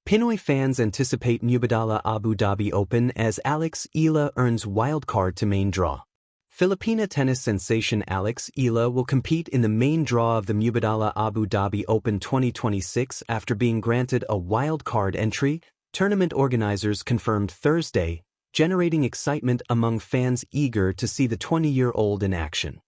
Pinoy fans anticipate Mubadala Abu Dhabi Open as Eala earns wildcard to main draw. Filipina tennis sensation Eala will compete in the main draw of the Mubadala Abu Dhabi Open 2026 after being granted a wildcard entry, tournament organizers confirmed Thursday, generating excitement among fans eager to see the 20-year-old in action.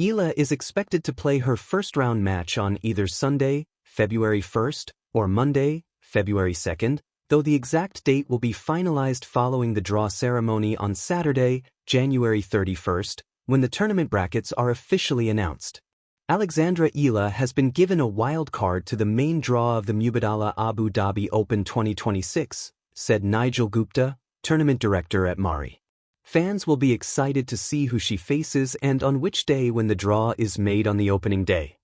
Eala is expected to play her first-round match on either Sunday, February 1st, or Monday, February 2nd, though the exact date will be finalized following the draw ceremony on Saturday, January 31st, when the tournament brackets are officially announced. Eala has been given a wild card to the main draw of the Mubadala Abu Dhabi Open 2026, said Nigel Gupta, tournament director at Mari. Fans will be excited to see who she faces and on which day when the draw is made on the opening day.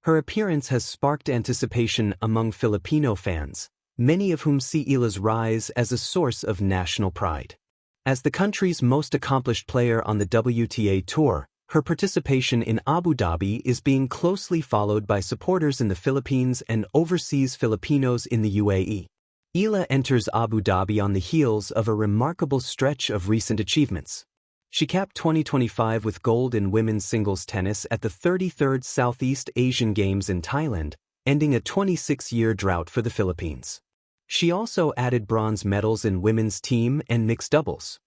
Her appearance has sparked anticipation among Filipino fans, many of whom see Eala's rise as a source of national pride. As the country's most accomplished player on the WTA Tour, her participation in Abu Dhabi is being closely followed by supporters in the Philippines and overseas Filipinos in the UAE. Eala enters Abu Dhabi on the heels of a remarkable stretch of recent achievements. She capped 2025 with gold in women's singles tennis at the 33rd Southeast Asian Games in Thailand, ending a 26-year drought for the Philippines. She also added bronze medals in women's team and mixed doubles.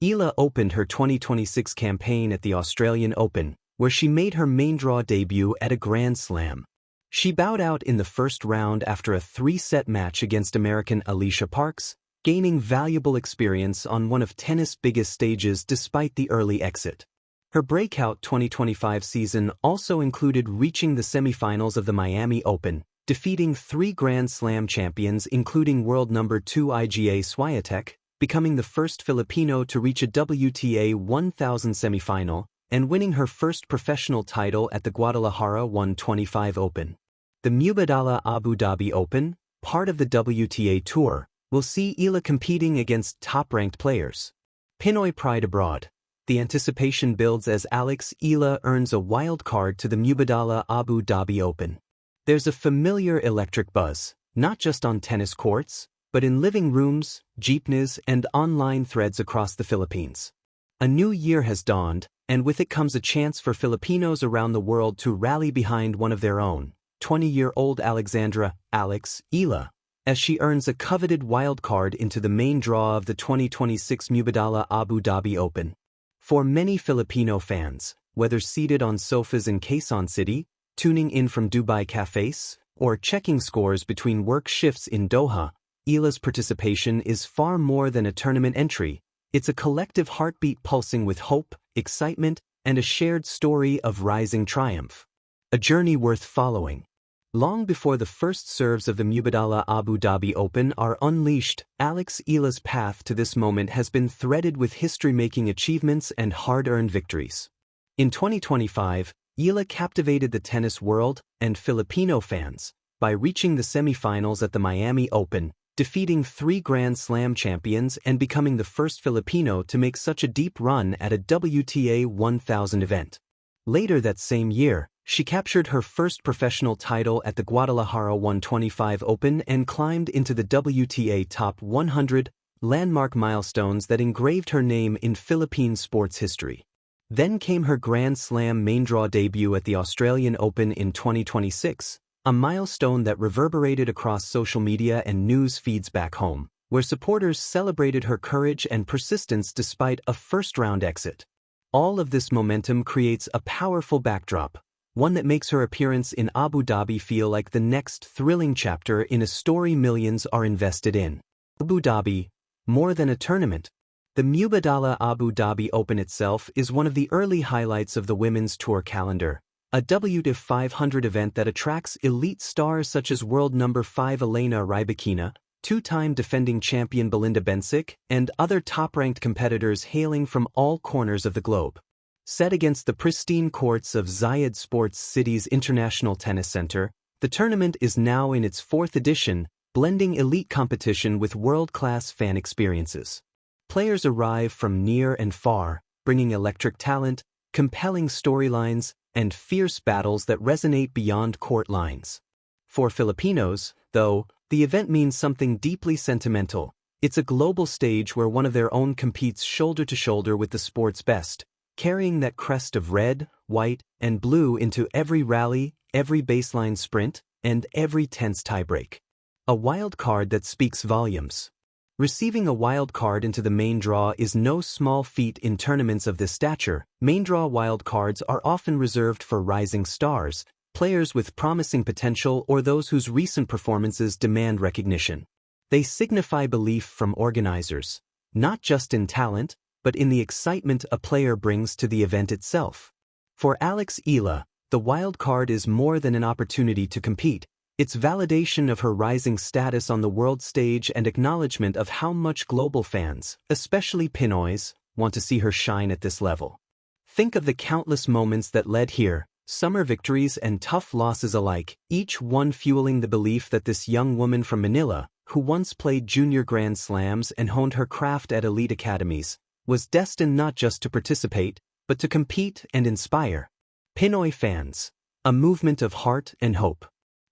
Eala opened her 2026 campaign at the Australian Open, where she made her main draw debut at a Grand Slam. She bowed out in the first round after a 3-set match against American Alicia Parks, gaining valuable experience on one of tennis' biggest stages despite the early exit. Her breakout 2025 season also included reaching the semifinals of the Miami Open, defeating 3 Grand Slam champions including world number 2 Iga Swiatek, becoming the first Filipino to reach a WTA 1000 semifinal, and winning her first professional title at the Guadalajara 125 Open. The Mubadala Abu Dhabi Open, part of the WTA Tour, will see Eala competing against top-ranked players. Pinoy pride abroad. The anticipation builds as Eala earns a wild card to the Mubadala Abu Dhabi Open. There's a familiar electric buzz, not just on tennis courts, but in living rooms, jeepneys, and online threads across the Philippines. A new year has dawned, and with it comes a chance for Filipinos around the world to rally behind one of their own, 20-year-old Eala, as she earns a coveted wild card into the main draw of the 2026 Mubadala Abu Dhabi Open. For many Filipino fans, whether seated on sofas in Quezon City, tuning in from Dubai cafes, or checking scores between work shifts in Doha, Eala's participation is far more than a tournament entry. It's a collective heartbeat pulsing with hope, excitement, and a shared story of rising triumph. A journey worth following. Long before the first serves of the Mubadala Abu Dhabi Open are unleashed, Eala's path to this moment has been threaded with history-making achievements and hard-earned victories. In 2025, Eala captivated the tennis world and Filipino fans by reaching the semifinals at the Miami Open, defeating 3 Grand Slam champions and becoming the first Filipino to make such a deep run at a WTA 1000 event. Later that same year, she captured her first professional title at the Guadalajara 125 Open and climbed into the WTA Top 100, landmark milestones that engraved her name in Philippine sports history. Then came her Grand Slam main draw debut at the Australian Open in 2026, a milestone that reverberated across social media and news feeds back home, where supporters celebrated her courage and persistence despite a first-round exit. All of this momentum creates a powerful backdrop, one that makes her appearance in Abu Dhabi feel like the next thrilling chapter in a story millions are invested in. Abu Dhabi, more than a tournament. The Mubadala Abu Dhabi Open itself is one of the early highlights of the women's tour calendar, a WTA 500 event that attracts elite stars such as world number 5 Elena Rybakina, 2-time defending champion Belinda Bencic, and other top-ranked competitors hailing from all corners of the globe. Set against the pristine courts of Zayed Sports City's International Tennis Center, the tournament is now in its 4th edition, blending elite competition with world-class fan experiences. Players arrive from near and far, bringing electric talent, compelling storylines, and fierce battles that resonate beyond court lines. For Filipinos, though, The event means something deeply sentimental. It's a global stage where one of their own competes shoulder to shoulder with the sport's best, carrying that crest of red, white, and blue into every rally, every baseline sprint, and every tense tiebreak. A wild card that speaks volumes. Receiving a wild card into the main draw is no small feat in tournaments of this stature. Main draw wild cards are often reserved for rising stars, players with promising potential, or those whose recent performances demand recognition. They signify belief from organizers, not just in talent, but in the excitement a player brings to the event itself. For Alex Eala, the wild card is more than an opportunity to compete. It's validation of her rising status on the world stage and acknowledgement of how much global fans, especially Pinoys, want to see her shine at this level. Think of the countless moments that led here, summer victories and tough losses alike, each one fueling the belief that this young woman from Manila, who once played junior Grand Slams and honed her craft at elite academies, was destined not just to participate, but to compete and inspire. Pinoy fans, a movement of heart and hope.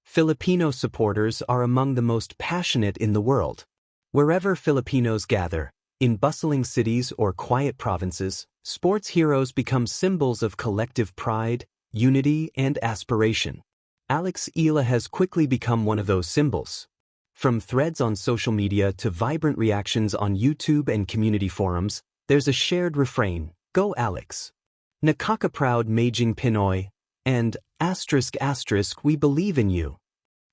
Filipino supporters are among the most passionate in the world. Wherever Filipinos gather, in bustling cities or quiet provinces, sports heroes become symbols of collective pride, unity, and aspiration. Alex Eala has quickly become one of those symbols. From threads on social media to vibrant reactions on YouTube and community forums, there's a shared refrain, "Go Alex." Nakaka-proud Maging Pinoy, and ***, we believe in you.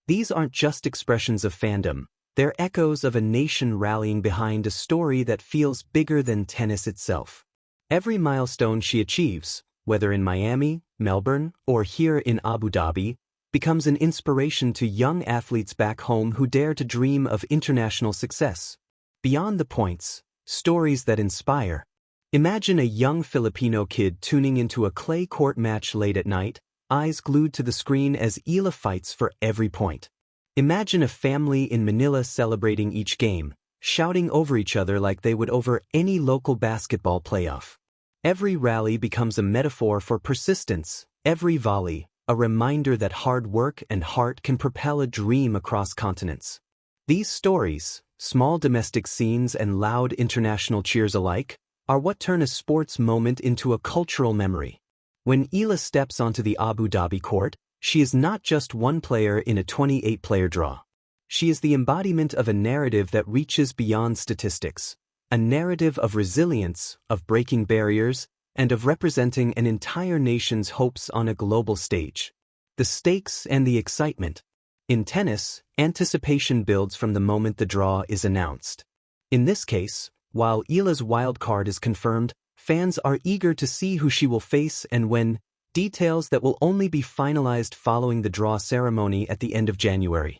These aren't just expressions of fandom, they're echoes of a nation rallying behind a story that feels bigger than tennis itself. Every milestone she achieves, whether in Miami, Melbourne, or here in Abu Dhabi, becomes an inspiration to young athletes back home who dare to dream of international success. Beyond the points, stories that inspire. Imagine a young Filipino kid tuning into a clay court match late at night, eyes glued to the screen as Eala fights for every point. Imagine a family in Manila celebrating each game, shouting over each other like they would over any local basketball playoff. Every rally becomes a metaphor for persistence, every volley, a reminder that hard work and heart can propel a dream across continents. These stories, small domestic scenes and loud international cheers alike, are what turn a sports moment into a cultural memory. When Eala steps onto the Abu Dhabi court, she is not just one player in a 28-player draw. She is the embodiment of a narrative that reaches beyond statistics, a narrative of resilience, of breaking barriers, and of representing an entire nation's hopes on a global stage. The stakes and the excitement. In tennis, anticipation builds from the moment the draw is announced. In this case, while Eala's wild card is confirmed, fans are eager to see who she will face and when, details that will only be finalized following the draw ceremony at the end of January.